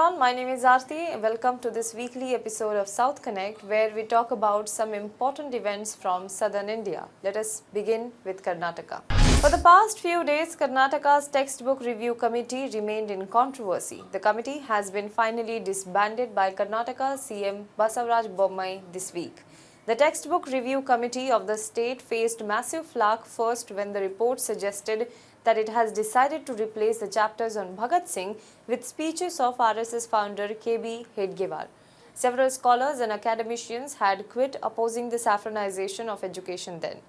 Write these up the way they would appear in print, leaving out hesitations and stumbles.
everyone, my name is Aarti. Welcome to this weekly episode of South Connect where we talk about some important events from southern India. Let us begin with Karnataka. For the past few days, Karnataka's textbook review committee remained in controversy. The committee has been finally disbanded by Karnataka CM Basavaraj Bommai this week. The textbook review committee of the state faced massive flak first when the report suggested that it has decided to replace the chapters on Bhagat Singh with Speeches of RSS founder KB Hegdewar. Several scholars and academicians had quit opposing the saffronization of education then.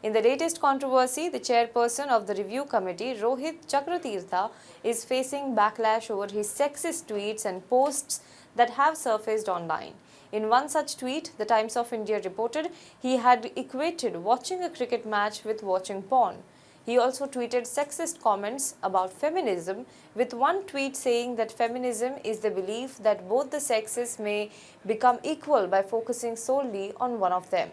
In the latest controversy, the chairperson of the review committee, Rohit Chakratirtha, is facing backlash over his sexist tweets and posts that have surfaced online. In one such tweet, the Times of India reported he had equated watching a cricket match with watching porn. He also tweeted sexist comments about feminism, with one tweet saying that feminism is the belief that both the sexes may become equal by focusing solely on one of them.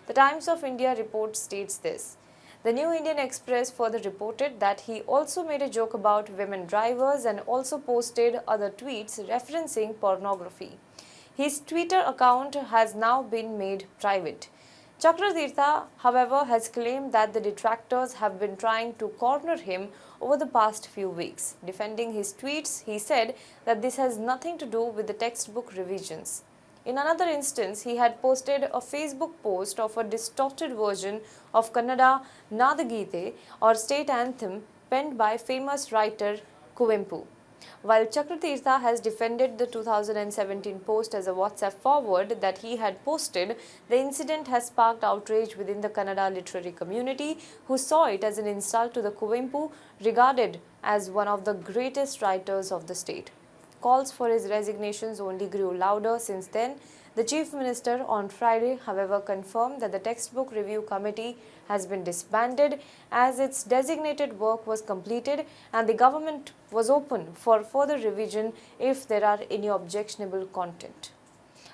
The Times of India report states this. The New Indian Express further reported that he also made a joke about women drivers and also posted other tweets referencing pornography. His Twitter account has now been made private. Chakratirtha, however, has claimed that the detractors have been trying to corner him over the past few weeks. Defending his tweets, he said that this has nothing to do with the textbook revisions. In another instance, he had posted a Facebook post of a distorted version of Kannada Nadagite or state anthem penned by famous writer Kuvempu. While Chakratirtha has defended the 2017 post as a WhatsApp forward that he had posted, the incident has sparked outrage within the Kannada literary community, who saw it as an insult to the Kuvempu, regarded as one of the greatest writers of the state. Calls for his resignations only grew louder since then. The Chief Minister on Friday, however, confirmed that the textbook review committee has been disbanded as its designated work was completed and the government was open for further revision if there are any objectionable content.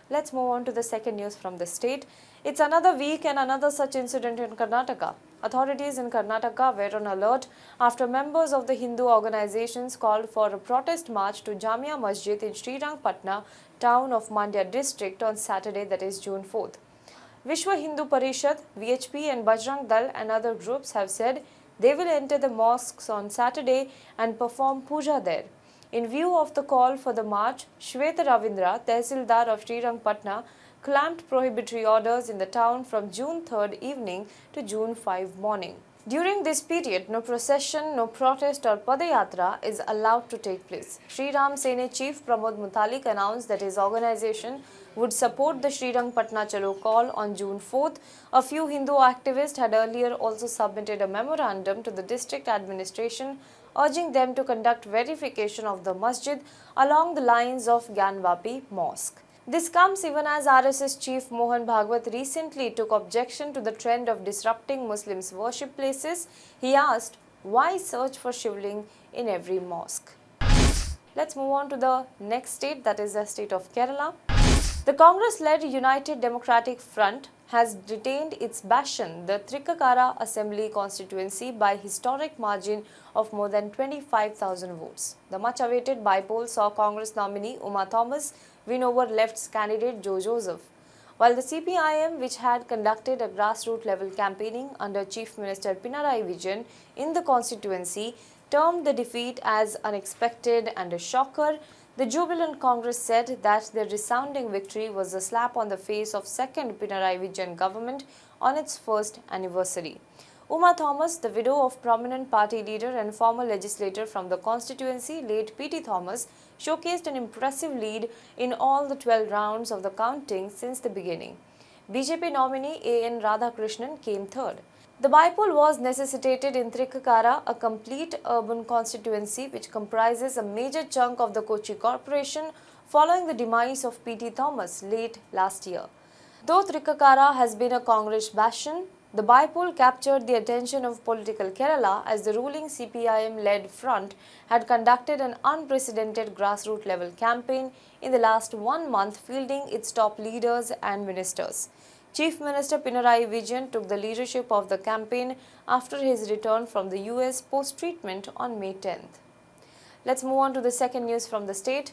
Let's move on to the second news from the state. It's another week and another such incident in Karnataka. Authorities in Karnataka were on alert after members of the Hindu organizations called for a protest march to Jamia Masjid in Srirangpatna, town of Mandya district on Saturday, that is June 4th. Vishwa Hindu Parishad, VHP and Bajrang Dal and other groups have said they will enter the mosques on Saturday and perform puja there. In view of the call for the march, Shweta Ravindra, Tehsildar of Srirangpatna, clamped prohibitory orders in the town from June 3rd evening to June 5 morning. During this period, no procession, no protest or padayatra is allowed to take place. Sri Ram Sena Chief Pramod Mutalik announced that his organization would support the Srirangpatna Chalo call on June 4th. A few Hindu activists had earlier also submitted a memorandum to the district administration urging them to conduct verification of the masjid along the lines of Gyanvapi Mosque. This comes even as RSS chief Mohan Bhagwat recently took objection to the trend of disrupting Muslims' worship places. He asked, why search for Shivling in every mosque? Let's move on to the next state, that is the state of Kerala. The Congress-led United Democratic Front has retained its bastion, the Trikkakara Assembly constituency, by historic margin of more than 25,000 votes. The much-awaited by-poll saw Congress nominee Uma Thomas win over left's candidate Joe Joseph, while the CPIM, which had conducted a grassroots-level campaigning under Chief Minister Pinarayi Vijayan in the constituency, termed the defeat as unexpected and a shocker. The jubilant Congress said that their resounding victory was a slap on the face of second Pinarayi Vijayan government on its first anniversary. Uma Thomas, the widow of prominent party leader and former legislator from the constituency, late P.T. Thomas, showcased an impressive lead in all the 12 rounds of the counting since the beginning. BJP nominee A.N. Radhakrishnan came third. The by-poll was necessitated in Trikkakara, a complete urban constituency which comprises a major chunk of the Kochi Corporation following the demise of P.T. Thomas late last year. Though Trikkakara has been a Congress bastion, the by-poll captured the attention of political Kerala as the ruling CPIM-led front had conducted an unprecedented grassroots-level campaign in the last 1 month, fielding its top leaders and ministers. Chief Minister Pinarayi Vijayan took the leadership of the campaign after his return from the US post-treatment on May 10th. Let's move on to the second news from the state.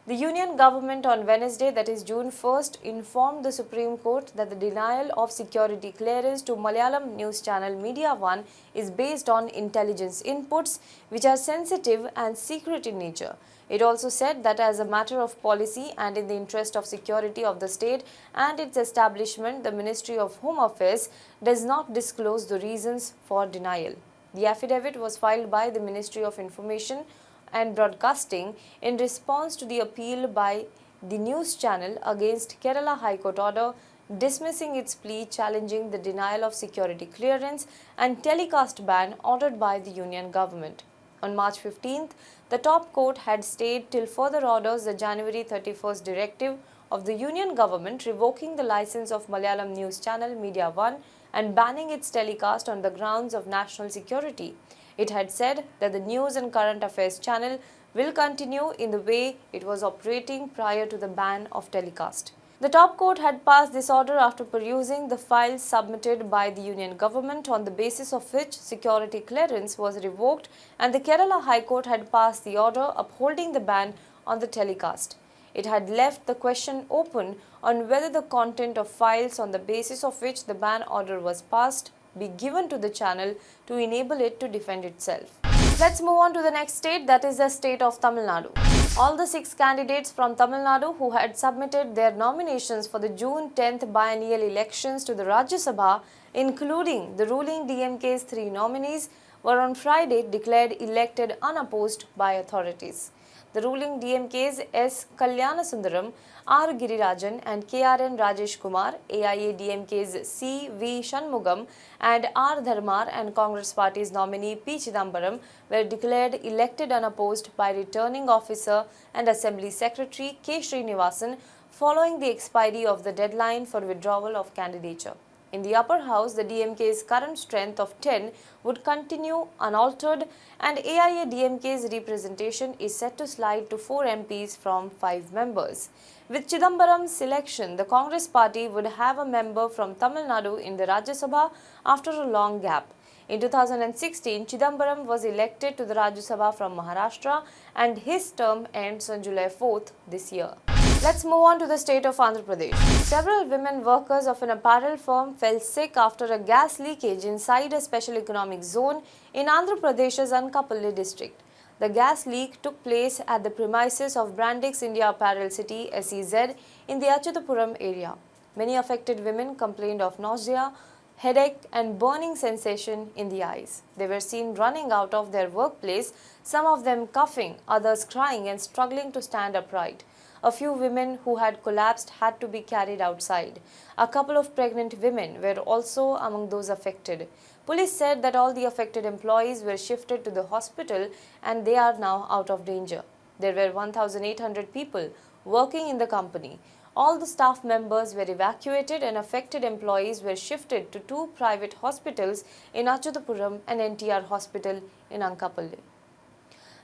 The Union government on Wednesday, that is June 1st, informed the Supreme Court that the denial of security clearance to Malayalam news channel Media One is based on intelligence inputs which are sensitive and secret in nature. It also said that as a matter of policy and in the interest of security of the state and its establishment, the Ministry of Home Affairs does not disclose the reasons for denial. The affidavit was filed by the Ministry of Information and Broadcasting in response to the appeal by the news channel against Kerala High Court order dismissing its plea challenging the denial of security clearance and telecast ban ordered by the Union government. On March 15th, the top court had stayed till further orders the January 31st directive of the Union government revoking the license of Malayalam news channel Media One and banning its telecast on the grounds of national security. It had said that the news and current affairs channel will continue in the way it was operating prior to the ban of telecast. The top court had passed this order after perusing the files submitted by the Union government on the basis of which security clearance was revoked, and the Kerala High Court had passed the order upholding the ban on the telecast. It had left the question open on whether the content of files on the basis of which the ban order was passed be given to the channel to enable it to defend itself. Let's move on to the next state, that is the state of Tamil Nadu. All the 6 candidates from Tamil Nadu who had submitted their nominations for the June 10th biennial elections to the Rajya Sabha, including the ruling DMK's 3 nominees, were on Friday declared elected unopposed by authorities. The ruling DMK's S. Kalyanasundaram, R. Girirajan and KRN Rajesh Kumar, AIA-DMK's C. V. Shanmugam and R. Dharmar and Congress Party's nominee P. Chidambaram were declared elected unopposed by Returning Officer and Assembly Secretary K. Srinivasan following the expiry of the deadline for withdrawal of candidature. In the upper house, the DMK's current strength of 10 would continue unaltered and AIA-DMK's representation is set to slide to 4 MPs from 5 members. With Chidambaram's selection, the Congress party would have a member from Tamil Nadu in the Rajya Sabha after a long gap. In 2016, Chidambaram was elected to the Rajya Sabha from Maharashtra and his term ends on July 4th this year. Let's move on to the state of Andhra Pradesh. Several women workers of an apparel firm fell sick after a gas leakage inside a special economic zone in Andhra Pradesh's Ankappalli district. The gas leak took place at the premises of Brandix India Apparel City SEZ in the Achyutapuram area. Many affected women complained of nausea, headache and burning sensation in the eyes. They were seen running out of their workplace, some of them coughing, others crying and struggling to stand upright. A few women who had collapsed had to be carried outside. A couple of pregnant women were also among those affected. Police said that all the affected employees were shifted to the hospital and they are now out of danger. There were 1,800 people working in the company. All the staff members were evacuated and affected employees were shifted to 2 private hospitals in Achyutapuram and NTR Hospital in Ankappalli.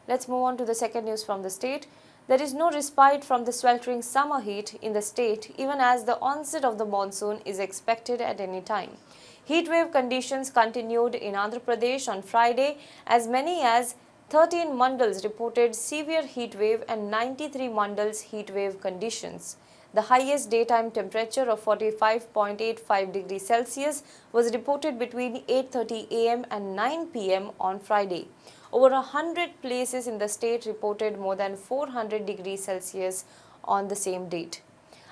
Let's move on to the second news from the state. There is no respite from the sweltering summer heat in the state even as the onset of the monsoon is expected at any time. Heatwave conditions continued in Andhra Pradesh on Friday as many as 13 mandals reported severe heatwave and 93 mandals heatwave conditions. The highest daytime temperature of 45.85 degrees Celsius was reported between 8:30 am and 9 pm on Friday. Over 100 places in the state reported more than 400 degrees Celsius on the same date.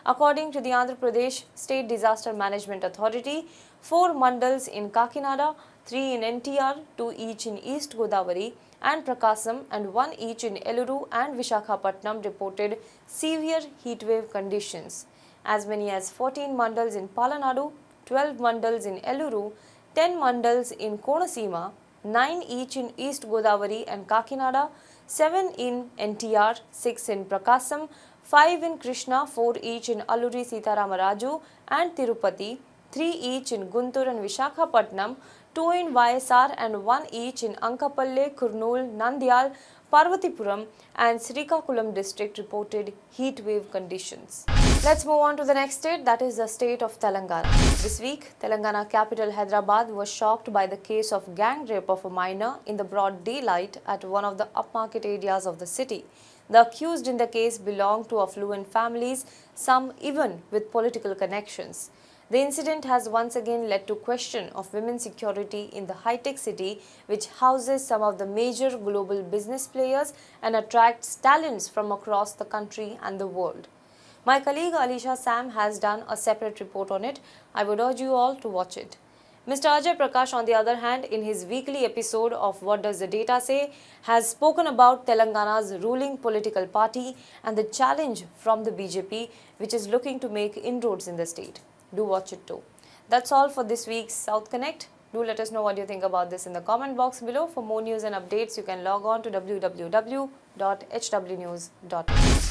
According to the Andhra Pradesh State Disaster Management Authority, 4 mandals in Kakinada, 3 in NTR, 2 each in East Godavari and Prakasam and 1 each in Eluru and Vishakhapatnam reported severe heatwave conditions. As many as 14 mandals in Palanadu, 12 mandals in Eluru, 10 mandals in Konasima, 9 each in East Godavari and Kakinada, 7 in NTR, 6 in Prakasam, 5 in Krishna, 4 each in Alluri Sitaramaraju and Tirupati, 3 each in Guntur and Vishakhapatnam, 2 in YSR and 1 each in Ankapalle, Kurnool, Nandyal, Parvatipuram and Srikakulam district reported heat wave conditions. Let's move on to the next state, that is the state of Telangana. This week, Telangana capital Hyderabad was shocked by the case of gang rape of a minor in the broad daylight at one of the upmarket areas of the city. The accused in the case belong to affluent families, some even with political connections. The incident has once again led to question of women's security in the high-tech city, which houses some of the major global business players and attracts talents from across the country and the world. My colleague Alisha Sam has done a separate report on it. I would urge you all to watch it. Mr. Ajay Prakash, on the other hand, in his weekly episode of What Does the Data Say, has spoken about Telangana's ruling political party and the challenge from the BJP, which is looking to make inroads in the state. Do watch it too. That's all for this week's South Connect. Do let us know what you think about this in the comment box below. For more news and updates, you can log on to www.hwnews.in.